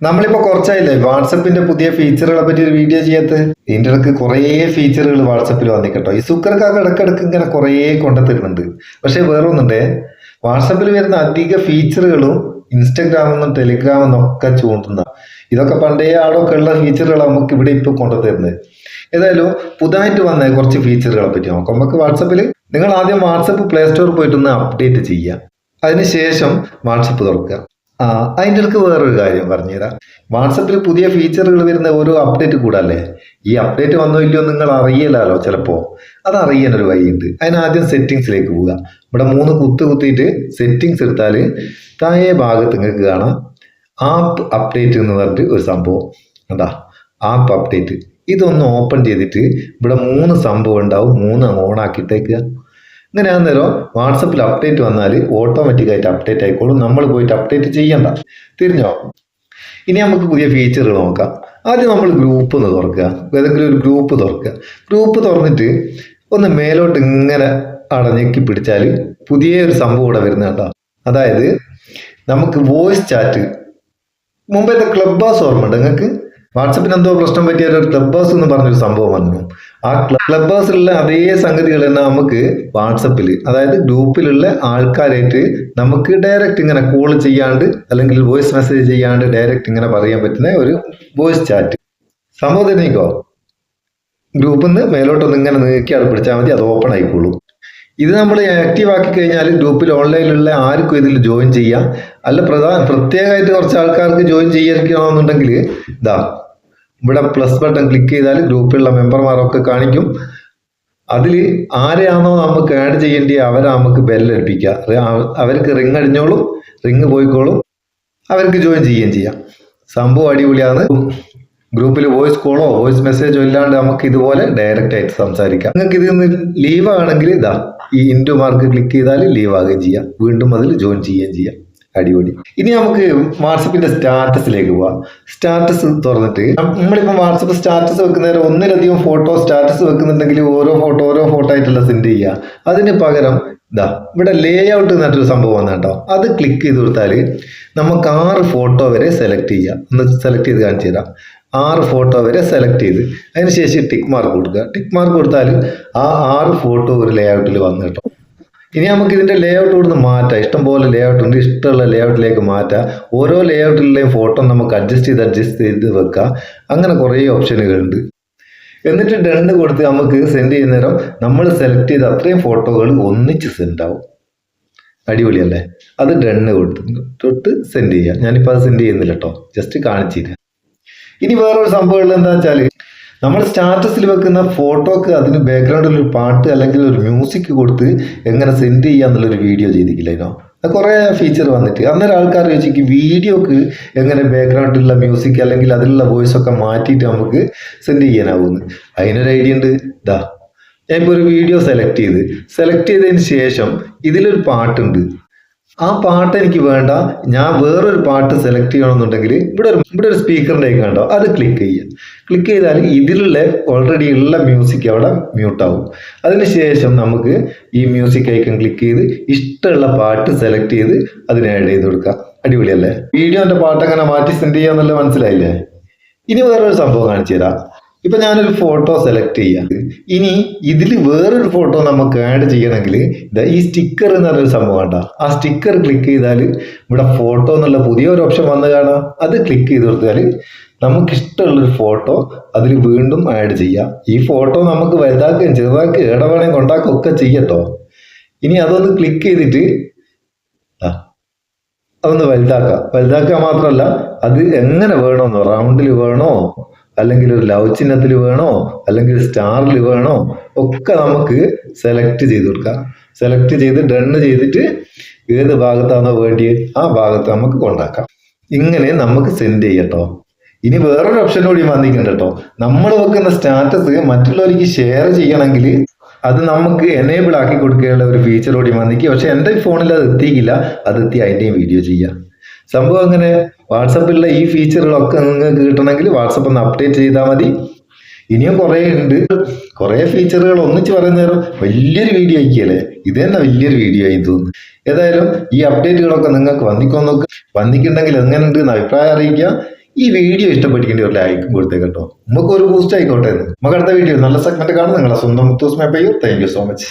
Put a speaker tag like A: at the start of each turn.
A: നമ്മളിപ്പോ കുറച്ചായില്ലേ വാട്സപ്പിന്റെ പുതിയ ഫീച്ചറുകളെ പറ്റി ഒരു വീഡിയോ ചെയ്യാത്ത. ഇതിന്റെ ഇടയ്ക്ക് കുറേ ഫീച്ചറുകൾ വാട്സപ്പിൽ വന്നിട്ടോ. ഈ സുക്കർക്കാക്ക് ഇടക്കിടക്ക് ഇങ്ങനെ കുറേ കൊണ്ടുത്തരുന്നുണ്ട്. പക്ഷെ വേറെ ഒന്നുണ്ടേ, വാട്സപ്പിൽ വരുന്ന അധിക ഫീച്ചറുകളും ഇൻസ്റ്റഗ്രാമെന്നും ടെലിഗ്രാമെന്നും ഒക്കെ ചൂണ്ടുന്ന ഇതൊക്കെ പണ്ടേ ആളൊക്കെ ഉള്ള ഫീച്ചറുകൾ നമുക്ക് ഇവിടെ ഇപ്പൊ കൊണ്ടുതരുന്നത്. ഏതായാലും പുതുതായിട്ട് വന്ന കുറച്ച് ഫീച്ചറുകളെ പറ്റി നോക്കാം. നമുക്ക് വാട്സപ്പിൽ നിങ്ങൾ ആദ്യം വാട്സപ്പ് പ്ലേ സ്റ്റോറിൽ പോയിട്ടൊന്ന് അപ്ഡേറ്റ് ചെയ്യുക. അതിനുശേഷം വാട്സപ്പ് തുറക്കുക. അതിൻ്റെ ഇടയ്ക്ക് വേറൊരു കാര്യം പറഞ്ഞുതരാം. വാട്സപ്പിൽ പുതിയ ഫീച്ചറുകൾ വരുന്ന ഓരോ അപ്ഡേറ്റ് കൂടല്ലേ. ഈ അപ്ഡേറ്റ് വന്നോ ഇല്ലയോ നിങ്ങൾ അറിയില്ലല്ലോ ചിലപ്പോൾ. അത് അറിയാനൊരു വഴിയുണ്ട്. അതിനാദ്യം സെറ്റിങ്സിലേക്ക് പോവുക. ഇവിടെ 3 കുത്തിയിട്ട് സെറ്റിങ്സ് എടുത്താൽ താഴെ ഭാഗത്ത് നിങ്ങൾക്ക് കാണാം ആപ്പ് അപ്ഡേറ്റ് എന്ന് പറഞ്ഞിട്ട് ഒരു സംഭവം. എന്താ ആപ്പ് അപ്ഡേറ്റ്. ഇതൊന്ന് ഓപ്പൺ ചെയ്തിട്ട് ഇവിടെ 3 സംഭവം ഉണ്ടാവും. 3 ഓൺ ആക്കിയിട്ടേക്കുക. ഇങ്ങനെ അന്നേരം വാട്സപ്പിൽ അപ്ഡേറ്റ് വന്നാൽ ഓട്ടോമാറ്റിക്കായിട്ട് അപ്ഡേറ്റ് ആയിക്കോളും. നമ്മൾ പോയിട്ട് അപ്ഡേറ്റ് ചെയ്യണ്ട. തിരിഞ്ഞോ? ഇനി നമുക്ക് പുതിയ ഫീച്ചറുകൾ നോക്കാം. ആദ്യം നമ്മൾ ഗ്രൂപ്പ് ഒന്ന് തുറക്കുക. ഏതെങ്കിലും ഒരു ഗ്രൂപ്പ് തുറക്കുക. ഗ്രൂപ്പ് തുറന്നിട്ട് ഒന്ന് മേലോട്ട് ഇങ്ങനെ അടഞ്ഞക്കി പിടിച്ചാൽ പുതിയൊരു സംഭവം ഇവിടെ വരുന്നുണ്ടോ. അതായത് നമുക്ക് വോയിസ് ചാറ്റ്. മുമ്പത്തെ ക്ലബ് ഹൗസ് ഓർമ്മയുണ്ട് നിങ്ങൾക്ക്? വാട്സപ്പിന് എന്തോ പ്രശ്നം പറ്റിയ ഒരു ക്ലബ് ഹൗസ് എന്ന് പറഞ്ഞൊരു സംഭവം വന്നു. ആ ക്ലബ് ഹൗസിലുള്ള അതേ സംഗതികൾ തന്നെ നമുക്ക് വാട്സപ്പിൽ, അതായത് ഗ്രൂപ്പിലുള്ള ആൾക്കാരായിട്ട് നമുക്ക് ഡയറക്റ്റ് ഇങ്ങനെ കോൾ ചെയ്യാണ്ട് അല്ലെങ്കിൽ വോയിസ് മെസ്സേജ് ചെയ്യാണ്ട് ഡയറക്റ്റ് ഇങ്ങനെ പറയാൻ പറ്റുന്ന ഒരു വോയിസ് ചാറ്റ് സംഭവം തന്നെക്കോ. ഗ്രൂപ്പിൽ നിന്ന് മേലോട്ടൊന്ന് ഇങ്ങനെ നീക്കി അവിടെ പിടിച്ചാൽ മതി, അത് ഓപ്പൺ ആയിക്കോളൂ. ഇത് നമ്മൾ ആക്റ്റീവ് ആക്കി കഴിഞ്ഞാൽ ഗ്രൂപ്പിൽ ഓൺലൈനിലുള്ള ആർക്കും ഇതിൽ ജോയിൻ ചെയ്യാം. അല്ല പ്രത്യേകമായിട്ട് കുറച്ച് ആൾക്കാർക്ക് ജോയിൻ ചെയ്യാതിരിക്കണമെന്നുണ്ടെങ്കിൽ ഇതാ ഇവിടെ പ്ലസ് ബട്ടൺ ക്ലിക്ക് ചെയ്താൽ ഗ്രൂപ്പിലുള്ള മെമ്പർമാരൊക്കെ കാണിക്കും. അതിൽ ആരെയാണോ നമുക്ക് ആഡ് ചെയ്യേണ്ടി അവരെ നമുക്ക് ബെല്ലടിപ്പിക്കുക. അവർക്ക് റിങ് അടിഞ്ഞോളും, റിങ് പോയിക്കോളും, അവർക്ക് ജോയിൻ ചെയ്യുകയും ചെയ്യാം. സംഭവം അടിപൊളിയാണ്. ഗ്രൂപ്പിൽ വോയിസ് കോളോ വോയിസ് മെസ്സേജോ ഇല്ലാണ്ട് നമുക്ക് ഇതുപോലെ ഡയറക്റ്റ് ആയിട്ട് സംസാരിക്കാം. നിങ്ങൾക്ക് ഇതിൽ നിന്ന് ലീവ് ആണെങ്കിൽ ഇതാ ഈ ഇൻറ്റു മാർക്ക് ക്ലിക്ക് ചെയ്താൽ ലീവ് ആകുകയും ചെയ്യാം. വീണ്ടും അതിൽ ജോയിൻ ചെയ്യുകയും ചെയ്യാം. അടിപൊളി. ഇനി നമുക്ക് വാട്സപ്പിന്റെ സ്റ്റാറ്റസിലേക്ക് പോവാം. സ്റ്റാറ്റസ് തുറന്നിട്ട് നമ്മളിപ്പോൾ വാട്സപ്പ് സ്റ്റാറ്റസ് വെക്കുന്നേരം ഒന്നിലധികം ഫോട്ടോ സ്റ്റാറ്റസ് വെക്കുന്നുണ്ടെങ്കിൽ ഓരോ ഫോട്ടോ ആയിട്ടല്ല സെൻഡ് ചെയ്യുക. അതിന് പകരം ഇതാ ഇവിടെ ലേ ഔട്ട് എന്നിട്ടൊരു സംഭവം വന്നു കേട്ടോ. അത് ക്ലിക്ക് ചെയ്ത് കൊടുത്താൽ നമുക്ക് 6 ഫോട്ടോ വരെ സെലക്ട് ചെയ്യാം. ഒന്ന് സെലക്ട് ചെയ്ത് കാണിച്ചു തരാം. 6 ഫോട്ടോ വരെ സെലക്ട് ചെയ്ത് അതിനുശേഷം ടിക്ക് മാർക്ക് കൊടുക്കുക. ടിക്ക് മാർക്ക് കൊടുത്താൽ ആ 6 ഫോട്ടോ ഒരു ലേ ഔട്ടിൽ വന്നു കേട്ടോ. ഇനി നമുക്ക് ഇതിന്റെ ലേ ഔട്ട് കൊടുത്ത് മാറ്റാം. ഇഷ്ടംപോലെ ലേ ഔട്ട് ഉണ്ട്. ഇഷ്ടമുള്ള ലേ ഔട്ടിലേക്ക് മാറ്റാം. ഓരോ ലേ ഔട്ടിലെയും ഫോട്ടോ നമുക്ക് അഡ്ജസ്റ്റ് ചെയ്ത് വെക്കാം. അങ്ങനെ കുറേ ഓപ്ഷനുകളുണ്ട്. എന്നിട്ട് ഡൺ കൊടുത്ത് നമുക്ക് സെൻഡ് ചെയ്യുന്ന നേരം നമ്മൾ സെലക്ട് ചെയ്ത അത്രയും ഫോട്ടോകൾ ഒന്നിച്ച് സെൻഡ് ആവും. അടിപൊളിയല്ലേ? അത് ഡൺ കൊടുത്തിട്ട് സെൻഡ് ചെയ്യാം. ഞാനിപ്പോൾ അത് സെൻഡ് ചെയ്യുന്നില്ല കേട്ടോ, ജസ്റ്റ് കാണിച്ചു തരാം. ഇനി വേറൊരു സംഭവം എന്താ വെച്ചാൽ നമ്മൾ സ്റ്റാറ്റസിൽ വെക്കുന്ന ഫോട്ടോക്ക് അതിന് ബാക്ക്ഗ്രൗണ്ടിൽ ഒരു പാട്ട് അല്ലെങ്കിൽ ഒരു മ്യൂസിക് കൊടുത്ത് എങ്ങനെ സെൻഡ് ചെയ്യാന്നുള്ളൊരു വീഡിയോ ചെയ്തിട്ടില്ലേനോ. കുറേ ഫീച്ചർ വന്നിട്ട് അന്നേരം ആൾക്കാർ ചോദിക്കും വീഡിയോക്ക് എങ്ങനെ ബാക്ക്ഗ്രൗണ്ടിലുള്ള മ്യൂസിക് അല്ലെങ്കിൽ അതിലുള്ള വോയിസ് ഒക്കെ മാറ്റിയിട്ട് നമുക്ക് സെൻഡ് ചെയ്യാനാവുന്നു. അതിനൊരു ഐഡിയ ഉണ്ട്. ഇതാ ഞാനിപ്പോൾ ഒരു വീഡിയോ സെലക്ട് ചെയ്തതിന് ശേഷം ഇതിലൊരു പാട്ടുണ്ട്. ആ പാട്ട് എനിക്ക് വേണ്ട, ഞാൻ വേറൊരു പാട്ട് സെലക്ട് ചെയ്യണമെന്നുണ്ടെങ്കിൽ ഇവിടെ ഒരു സ്പീക്കറിൻ്റെ ഐക്കൺ ഉണ്ടോ, അത് ക്ലിക്ക് ചെയ്യുക. ക്ലിക്ക് ചെയ്താൽ ഇതിലുള്ള ഓൾറെഡി ഉള്ള മ്യൂസിക് അവിടെ മ്യൂട്ടാവും. അതിനുശേഷം നമുക്ക് ഈ മ്യൂസിക് ഐക്കൺ ക്ലിക്ക് ചെയ്ത് ഇഷ്ടമുള്ള പാട്ട് സെലക്ട് ചെയ്ത് അതിനെ ആഡ് ചെയ്ത് കൊടുക്കാം. അടിപൊളിയല്ലേ? വീഡിയോൻ്റെ പാട്ട് അങ്ങനെ മാറ്റി സെൻഡ് ചെയ്യാന്നുള്ളത് മനസ്സിലായില്ലേ? ഇനി വേറൊരു സംഭവം കാണിച്ചു തരാം. ഇപ്പൊ ഞാനൊരു ഫോട്ടോ സെലക്ട് ചെയ്യാം. ഇനി ഇതിൽ വേറൊരു ഫോട്ടോ നമുക്ക് ആഡ് ചെയ്യണമെങ്കിൽ ഈ സ്റ്റിക്കർ എന്ന് പറഞ്ഞൊരു സംഭവം കണ്ട. ആ സ്റ്റിക്കർ ക്ലിക്ക് ചെയ്താൽ ഇവിടെ ഫോട്ടോ എന്നുള്ള പുതിയൊരു ഓപ്ഷൻ വന്ന് കാണാം. അത് ക്ലിക്ക് ചെയ്ത് കൊടുത്താൽ നമുക്കിഷ്ടമുള്ളൊരു ഫോട്ടോ അതിൽ വീണ്ടും ആഡ് ചെയ്യാം. ഈ ഫോട്ടോ നമുക്ക് വലുതാക്കുകയും ചെറുതാക്കുകയും എവിടെ വേണമെങ്കിൽ കൊണ്ടാക്കുകയും ഒക്കെ ചെയ്യട്ടോ. ഇനി അതൊന്ന് ക്ലിക്ക് ചെയ്തിട്ട് അതൊന്ന് വലുതാക്കുക മാത്രമല്ല അത് എങ്ങനെ വേണമെന്നോ, റൗണ്ടിൽ വേണോ അല്ലെങ്കിൽ ഒരു ലവ് ചിഹ്നത്തിൽ വേണോ അല്ലെങ്കിൽ സ്റ്റാറിൽ വേണോ ഒക്കെ നമുക്ക് സെലക്ട് ചെയ്ത് കൊടുക്കാം. സെലക്ട് ചെയ്ത് ഡൺ ചെയ്തിട്ട് ഏത് ഭാഗത്താണോ വേണ്ടിയത് ആ ഭാഗത്ത് നമുക്ക് കൊണ്ടാക്കാം. ഇങ്ങനെ നമുക്ക് സെൻഡ് ചെയ്യട്ടോ. ഇനി വേറൊരു ഓപ്ഷൻ കൂടി വന്നിട്ടുണ്ട് കേട്ടോ. നമ്മൾ വെക്കുന്ന സ്റ്റാറ്റസ് മറ്റുള്ളവർക്ക് ഷെയർ ചെയ്യണമെങ്കിൽ അത് നമുക്ക് എനേബിൾ ആക്കി കൊടുക്കുകയുള്ള ഒരു ഫീച്ചർ കൂടി വന്നിക്ക്. പക്ഷെ എൻ്റെ ഫോണിൽ അത് എത്തിയില്ല. അത് എത്തി അതിൻ്റെയും വീഡിയോ ചെയ്യാം. സംഭവം അങ്ങനെ വാട്സപ്പിലുള്ള ഈ ഫീച്ചറുകളൊക്കെ നിങ്ങൾക്ക് കിട്ടണമെങ്കിൽ വാട്സപ്പ് ഒന്ന് അപ്ഡേറ്റ് ചെയ്താൽ മതി. ഇനിയും കുറേ ഉണ്ട്. കുറേ ഫീച്ചറുകൾ ഒന്നിച്ച് പറയുന്ന നേരം വലിയൊരു വീഡിയോ ആക്കിയല്ലേ. ഇത് തന്നെ വലിയൊരു വീഡിയോ ആയി തോന്നുന്നു. ഏതായാലും ഈ അപ്ഡേറ്റുകളൊക്കെ നിങ്ങൾക്ക് വന്നിക്കുണ്ടെങ്കിൽ എങ്ങനെയുണ്ട് എന്ന് അഭിപ്രായം അറിയിക്കുക. ഈ വീഡിയോ ഇഷ്ടപ്പെട്ടിട്ടുണ്ടെങ്കിൽ ഒരു ലൈക്കും കൊടുത്തേക്കട്ടോ. നമുക്ക് ഒരു ബൂസ്റ്റ് ആയിക്കോട്ടെ. നമുക്ക് അടുത്ത വീഡിയോ നല്ല സെഗ്മെന്റ് കാണാം. നിങ്ങളെ സ്വന്തം മുത്തൂസ് മേപ്പയ്യോ. Thank you so much.